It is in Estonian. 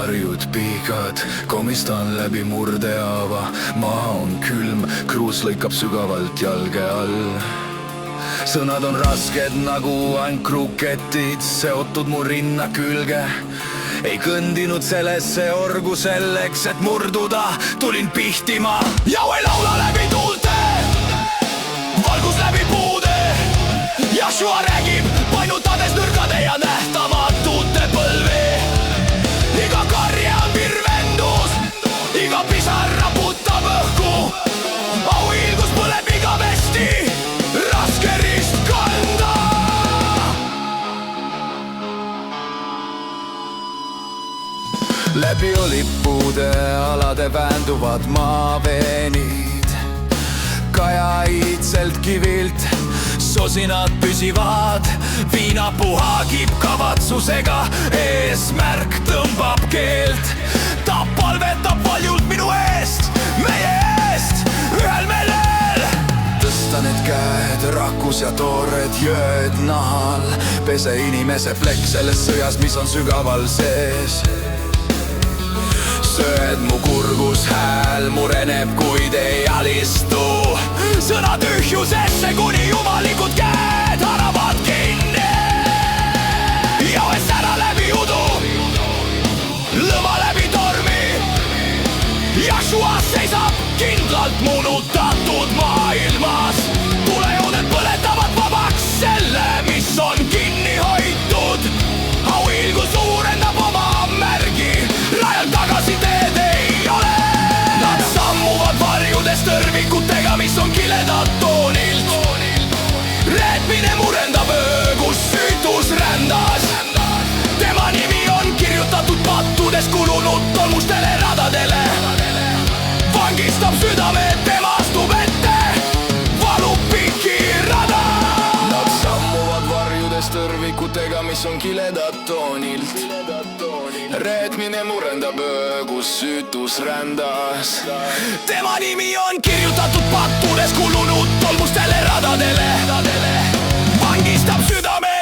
varjud pikad, komistan läbi murdehaava. maa on külm, kruus lõikab sügavalt jalge all. sõnad on rasked nagu ankruketid, seotud mu rinna külge. ei kõndinud sellesse orgu selleks, et murduda, tulin pihtima ja ei laula läbi tuulte, valgus läbi puude. Joshua räägib, painutades nõrgade ja nähtamatute põlvi. Iga karje on virvendus, iga pisar raputab õhku. auhiilgus põleb igavesti, raske rist kanda. läbi olippuude alade väänduvad maaveenid, kaja iidselt kivilt sosinad püsivad. viinapuu haagib kavatsusega, eesmärk tõmbab keelt. ta palvetab valjult minu eest, meie eest, ühel meelel. tõsta need käed, rakus ja toored jööd nahal. pese inimese plekk selles sõjas, mis on sügaval sees. sööd mu kurgus, hääl mureneb, kuid ei alistu. sõna tühjusesse, kuni jumalikud käed haaravad kinni. joes ära läbi udu, lõva läbi tormi. Joshua seisab kindlalt moonutatud maailmas. tulejooned põletavad vabaks selle, mis on kinni hoitud. auhiilgus suurendab oma märgi, rajalt tagasi teed ei ole. Nad sammuvad varjudes tõrvikutega, mis on kiledad toonilt. reetmine murendab öö, kus süütus rändas. tema nimi on kirjutatud pattudes kulunud tolmustele radadele. vangistab südame, tema astub ette, valub pikki rada. Nad sammuvad varjudes tõrvikutega, mis on kiledad toonilt. reetmine murendab öö, kus süütus rändas. tema nimi on kirjutatud pattudes kulunud tolmustele radadele. vangistab südame,